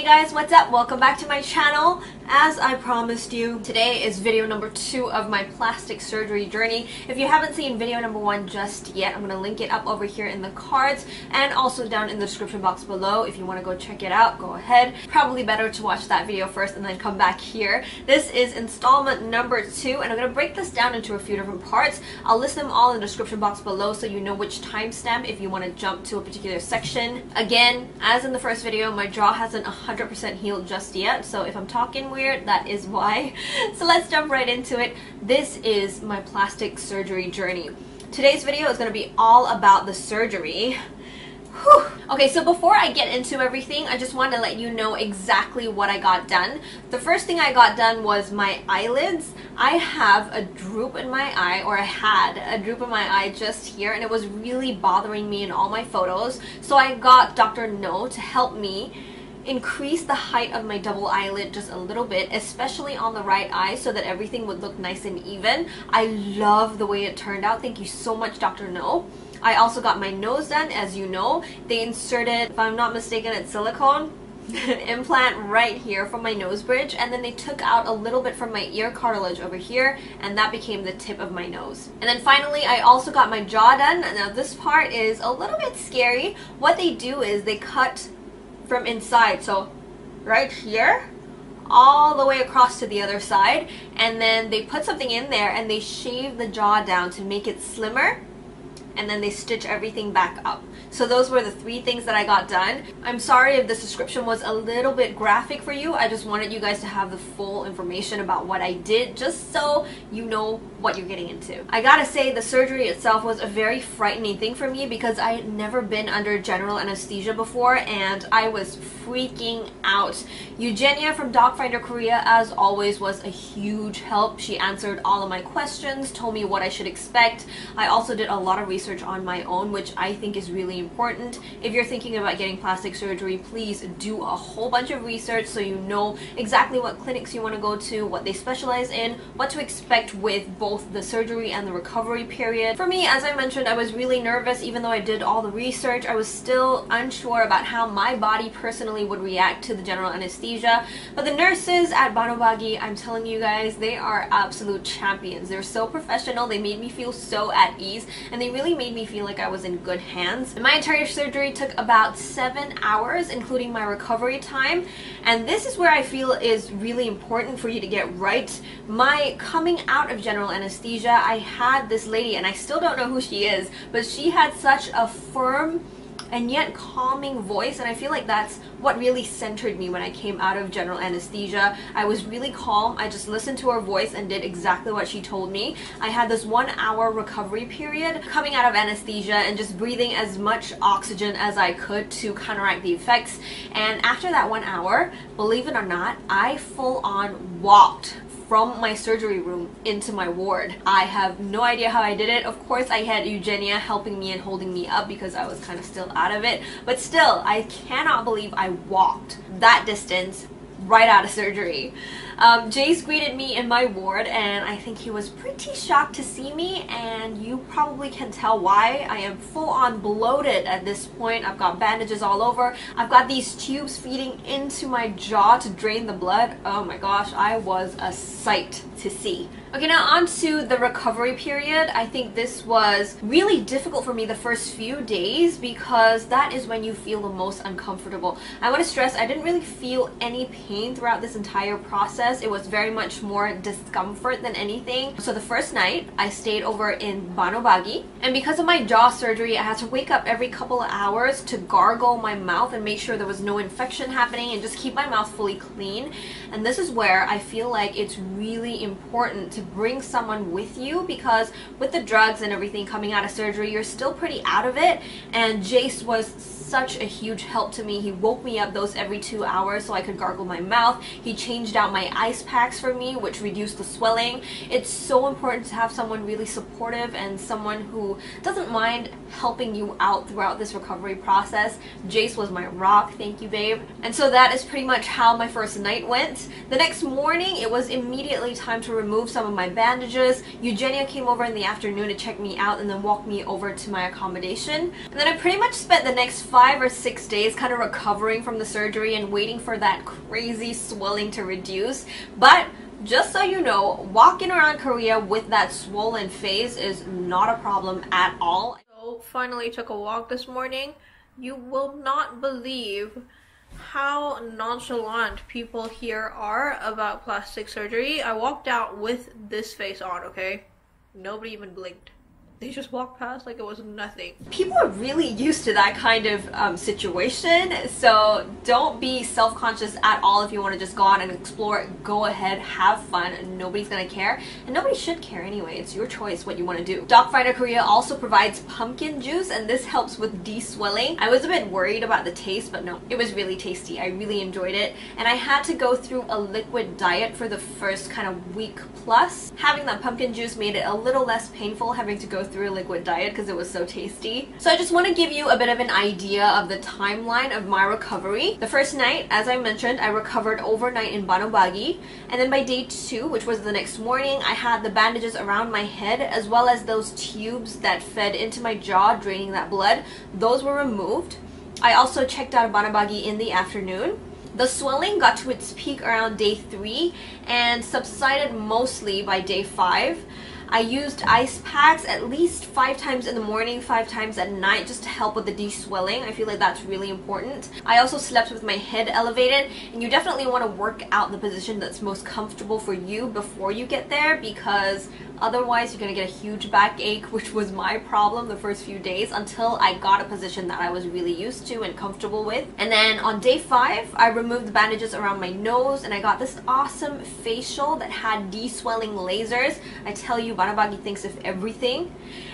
guys, what's up? Welcome back to my channel. As I promised you, today is video number 2 of my plastic surgery journey. If you haven't seen video number 1 just yet, I'm going to link it up over here in the cards and also down in the description box below. If you want to go check it out, go ahead. Probably better to watch that video first and then come back here. This is installment number 2 and I'm going to break this down into a few different parts. I'll list them all in the description box below so you know which timestamp if you want to jump to a particular section. Again, as in the first video, my jaw hasn't 100% healed just yet, so if I'm talking weird, that is why. So let's jump right into it. This is my plastic surgery journey. Today's video is going to be all about the surgery. Whew. Okay, so before I get into everything, I just want to let you know exactly what I got done. The first thing I got done was my eyelids. I have a droop in my eye, or I had a droop in my eye just here, and it was really bothering me in all my photos. So I got Dr. No to help me increase the height of my double eyelid just a little bit, especially on the right eye, so that everything would look nice and even. I love the way it turned out. Thank you so much, Dr. No. I also got my nose done. As you know, they inserted, if I'm not mistaken, it's silicone implant right here from my nose bridge, and then they took out a little bit from my ear cartilage over here, and that became the tip of my nose. And then finally, I also got my jaw done. Now this part is a little bit scary. What they do is they cut from inside, so right here all the way across to the other side, and then they put something in there and they shave the jaw down to make it slimmer, and then they stitch everything back up. So those were the 3 things that I got done. I'm sorry if this description was a little bit graphic for you. I just wanted you guys to have the full information about what I did, just so you know what you're getting into. I gotta say, the surgery itself was a very frightening thing for me because I had never been under general anesthesia before and I was freaking out. Eugenia from Docfinderkorea, as always, was a huge help. She answered all of my questions, told me what I should expect. I also did a lot of research on my own, which I think is really important. If you're thinking about getting plastic surgery, please do a whole bunch of research so you know exactly what clinics you want to go to, what they specialize in, what to expect with both the surgery and the recovery period. For me, as I mentioned, I was really nervous. Even though I did all the research, I was still unsure about how my body personally would react to the general anesthesia. But the nurses at Banobagi, I'm telling you guys, they are absolute champions. They're so professional. They made me feel so at ease, and they really made me feel like I was in good hands. And my entire surgery took about 7 hours, including my recovery time. And this is where I feel is really important for you to get right. My coming out of general anesthesia, I had this lady, and I still don't know who she is, but she had such a firm and yet calming voice, and I feel like that's what really centered me when I came out of general anesthesia. I was really calm. I just listened to her voice and did exactly what she told me. I had this 1-hour recovery period coming out of anesthesia and just breathing as much oxygen as I could to counteract the effects. And after that 1 hour, believe it or not, I full on walked from my surgery room into my ward. I have no idea how I did it. Of course, I had Eugenia helping me and holding me up because I was kind of still out of it. But still, I cannot believe I walked that distance right out of surgery. Jace greeted me in my ward, and I think he was pretty shocked to see me, and you probably can tell why. I am full on bloated at this point. I've got bandages all over. I've got these tubes feeding into my jaw to drain the blood. Oh my gosh, I was a sight to see. Okay, now on to the recovery period. I think this was really difficult for me the first few days because that is when you feel the most uncomfortable. I want to stress, I didn't really feel any pain throughout this entire process. It was very much more discomfort than anything. So the first night, I stayed over in Banobagi, and because of my jaw surgery, I had to wake up every couple of hours to gargle my mouth and make sure there was no infection happening and just keep my mouth fully clean. And this is where I feel like it's really important to bring someone with you, because with the drugs and everything coming out of surgery, you're still pretty out of it. And Jace was such a huge help to me. He woke me up those every 2 hours so I could gargle my mouth. He changed out my ice packs for me, which reduced the swelling. It's so important to have someone really supportive and someone who doesn't mind helping you out throughout this recovery process. Jace was my rock, thank you babe. And so that is pretty much how my first night went. The next morning, it was immediately time to remove some of my bandages. Eugenia came over in the afternoon to check me out and then walk me over to my accommodation. And then I pretty much spent the next 5 or 6 days kind of recovering from the surgery and waiting for that crazy swelling to reduce. But just so you know, walking around Korea with that swollen face is not a problem at all. So finally took a walk this morning. You will not believe how nonchalant people here are about plastic surgery. I walked out with this face on, okay? Nobody even blinked. They just walked past like it was nothing. People are really used to that kind of situation, so don't be self-conscious at all if you want to just go out and explore. Go ahead, have fun. Nobody's gonna care, and nobody should care anyway. It's your choice what you want to do. Docfinderkorea also provides pumpkin juice, and this helps with de-swelling. I was a bit worried about the taste, but no, it was really tasty. I really enjoyed it, and I had to go through a liquid diet for the first kind of week plus. Having that pumpkin juice made it a little less painful having to go through a liquid diet because it was so tasty. So I just want to give you a bit of an idea of the timeline of my recovery. The first night, as I mentioned, I recovered overnight in Banobagi, and then by day 2, which was the next morning, I had the bandages around my head as well as those tubes that fed into my jaw draining that blood. Those were removed. I also checked out of Banobagi in the afternoon. The swelling got to its peak around day 3 and subsided mostly by day 5. I used ice packs at least 5 times in the morning, 5 times at night, just to help with the de-swelling. I feel like that's really important. I also slept with my head elevated, and you definitely want to work out the position that's most comfortable for you before you get there, because otherwise you're going to get a huge backache, which was my problem the first few days until I got a position that I was really used to and comfortable with. And then on day 5, I removed the bandages around my nose, and I got this awesome facial that had de-swelling lasers. I tell you, Banobagi thinks of everything.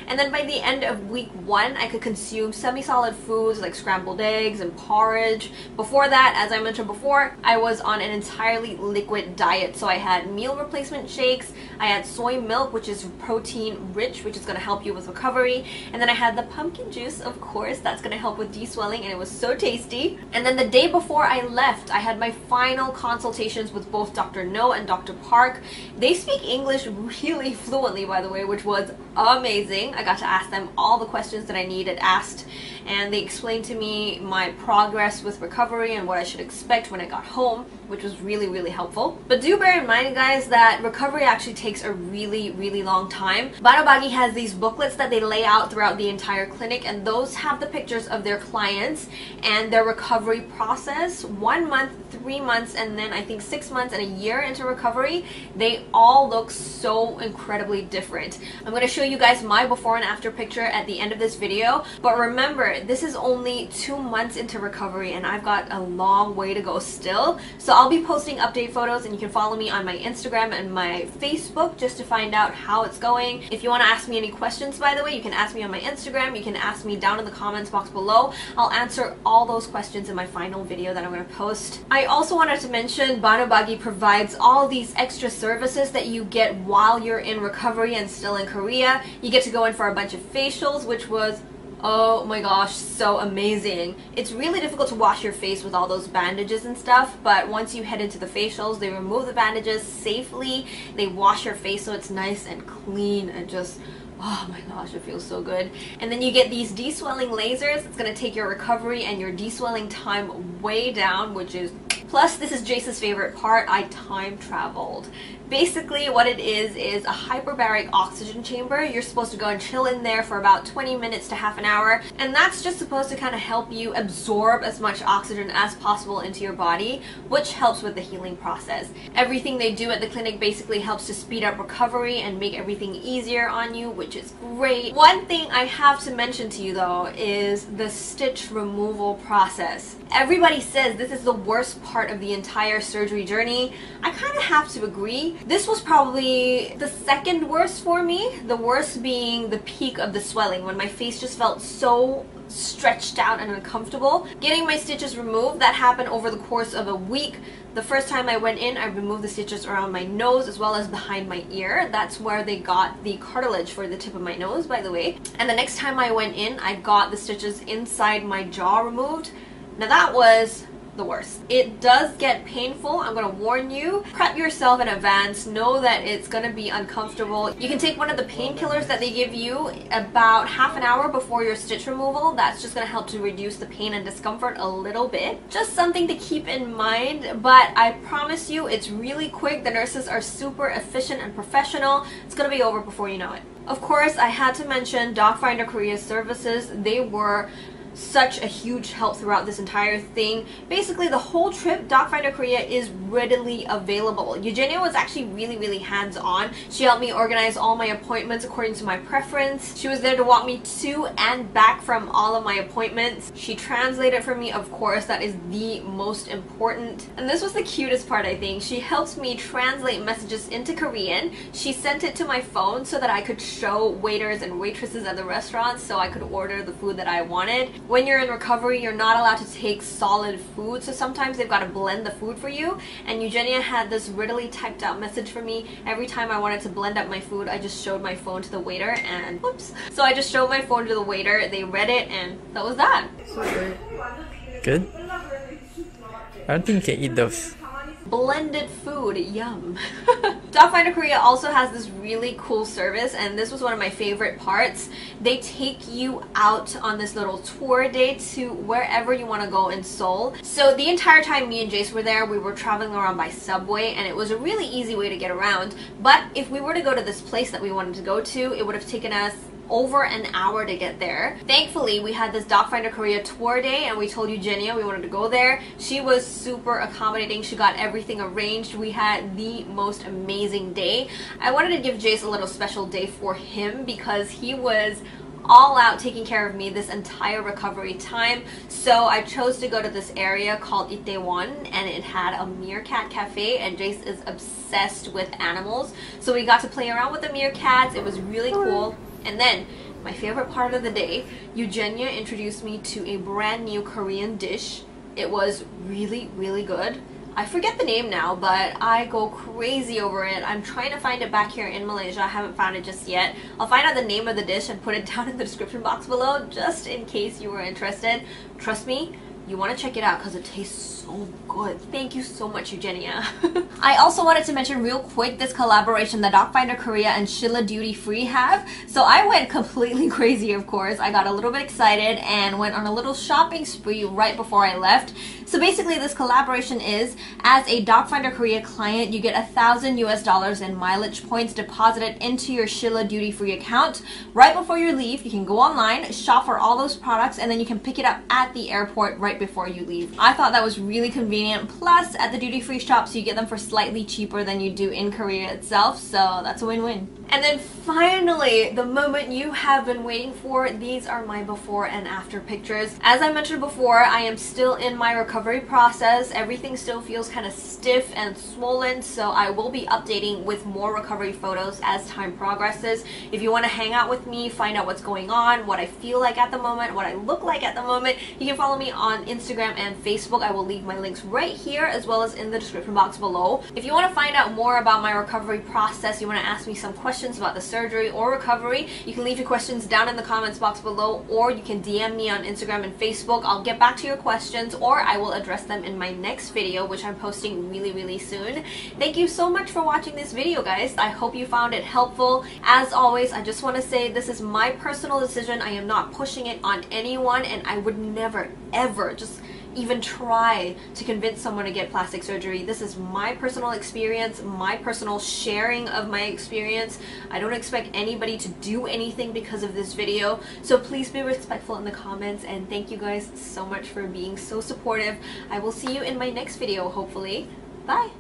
And then by the end of week 1, I could consume semi-solid foods like scrambled eggs and porridge. Before that, as I mentioned before, I was on an entirely liquid diet. So I had meal replacement shakes, I had soy milk, which is protein rich, which is going to help you with recovery. And then I had the pumpkin juice, of course, that's going to help with de-swelling, and it was so tasty. And then the day before I left, I had my final consultations with both Dr. No and Dr. Park. They speak English really fluently, by the way, which was amazing. I got to ask them all the questions that I needed asked, and they explained to me my progress with recovery and what I should expect when I got home, which was really, really helpful. But do bear in mind, guys, that recovery actually takes a really, really long time. Banobagi has these booklets that they lay out throughout the entire clinic, and those have the pictures of their clients and their recovery process. 1 month, 3 months, and then I think 6 months and a year into recovery. They all look so incredibly different. I'm going to show you guys my before and after picture at the end of this video, but remember, this is only 2 months into recovery and I've got a long way to go still. So I'll be posting update photos, and you can follow me on my Instagram and my Facebook just to find out how it's going. If you want to ask me any questions, by the way, you can ask me on my Instagram, you can ask me down in the comments box below. I'll answer all those questions in my final video that I'm going to post. I also wanted to mention Banobagi provides all these extra services that you get while you're in recovery and still in Korea. You get to go in for a bunch of facials, which was, oh my gosh, so amazing. It's really difficult to wash your face with all those bandages and stuff, but once you head into the facials, they remove the bandages safely, they wash your face so it's nice and clean and just, oh my gosh, it feels so good. And then you get these de-swelling lasers. It's going to take your recovery and your de-swelling time way down, which is... Plus, this is Jace's favorite part, I time traveled. Basically, what it is a hyperbaric oxygen chamber. You're supposed to go and chill in there for about 20 minutes to half an hour, and that's just supposed to kind of help you absorb as much oxygen as possible into your body, which helps with the healing process. Everything they do at the clinic basically helps to speed up recovery and make everything easier on you, which is great. One thing I have to mention to you though is the stitch removal process. Everybody says this is the worst part part of the entire surgery journey. I kind of have to agree. This was probably the second worst for me, the worst being the peak of the swelling, when my face just felt so stretched out and uncomfortable. Getting my stitches removed, that happened over the course of a week. The first time I went in, I removed the stitches around my nose as well as behind my ear. That's where they got the cartilage for the tip of my nose, by the way. And the next time I went in, I got the stitches inside my jaw removed. Now that was the worst. It does get painful, I'm gonna warn you. Prep yourself in advance, know that it's gonna be uncomfortable. You can take one of the painkillers that they give you about half an hour before your stitch removal. That's just gonna help to reduce the pain and discomfort a little bit. Just something to keep in mind, but I promise you it's really quick. The nurses are super efficient and professional. It's gonna be over before you know it. Of course, I had to mention Docfinderkorea services. They were such a huge help throughout this entire thing. Basically, the whole trip, Docfinderkorea is readily available. Eugenia was actually really hands-on. She helped me organize all my appointments according to my preference. She was there to walk me to and back from all of my appointments. She translated for me, of course. That is the most important. And this was the cutest part, I think. She helped me translate messages into Korean. She sent it to my phone so that I could show waiters and waitresses at the restaurants so I could order the food that I wanted. When you're in recovery, you're not allowed to take solid food, so sometimes they've got to blend the food for you. And Eugenia had this readily typed out message for me. Every time I wanted to blend up my food, I just showed my phone to the waiter and whoops. So I just showed my phone to the waiter, they read it, and that was that. So good. Good? I don't think you can eat those. Blended food, yum. Docfinderkorea also has this really cool service, and this was one of my favorite parts. They take you out on this little tour day to wherever you want to go in Seoul. So the entire time me and Jace were there, we were traveling around by subway, and it was a really easy way to get around. But if we were to go to this place that we wanted to go to, it would have taken us over an hour to get there. Thankfully, we had this Docfinderkorea tour day and we told Eugenia we wanted to go there. She was super accommodating. She got everything arranged. We had the most amazing day. I wanted to give Jace a little special day for him because he was all out taking care of me this entire recovery time. So I chose to go to this area called Itaewon, and it had a meerkat cafe, and Jace is obsessed with animals. So we got to play around with the meerkats. It was really cool. And then, my favorite part of the day, Eugenia introduced me to a brand new Korean dish. It was really good. I forget the name now, but I go crazy over it. I'm trying to find it back here in Malaysia. I haven't found it just yet. I'll find out the name of the dish and put it down in the description box below, just in case you were interested. Trust me, you want to check it out because it tastes so good. Thank you so much, Eugenia. I also wanted to mention real quick this collaboration that Docfinderkorea and Shilla Duty Free have. So I went completely crazy, of course. I got a little bit excited and went on a little shopping spree right before I left. So basically this collaboration is, as a Docfinderkorea client, you get $1,000 in mileage points deposited into your Shilla Duty Free account. Right before you leave, you can go online, shop for all those products, and then you can pick it up at the airport right before you leave. I thought that was really convenient. Plus, at the duty-free shops, you get them for slightly cheaper than you do in Korea itself, so that's a win-win. And then finally, the moment you have been waiting for, these are my before and after pictures. As I mentioned before, I am still in my recovery process. Everything still feels kind of stiff and swollen, so I will be updating with more recovery photos as time progresses. If you want to hang out with me, find out what's going on, what I feel like at the moment, what I look like at the moment, you can follow me on Instagram and Facebook. I will leave my links right here as well as in the description box below. If you want to find out more about my recovery process, you want to ask me some questions about the surgery or recovery, you can leave your questions down in the comments box below, or you can DM me on Instagram and Facebook. I'll get back to your questions, or I will address them in my next video, which I'm posting really soon. Thank you so much for watching this video, guys. I hope you found it helpful. As always, I just want to say this is my personal decision. I am not pushing it on anyone, and I would never ever just even try to convince someone to get plastic surgery. This is my personal experience, my personal sharing of my experience. I don't expect anybody to do anything because of this video, so please be respectful in the comments, and thank you guys so much for being so supportive. I will see you in my next video, hopefully. Bye!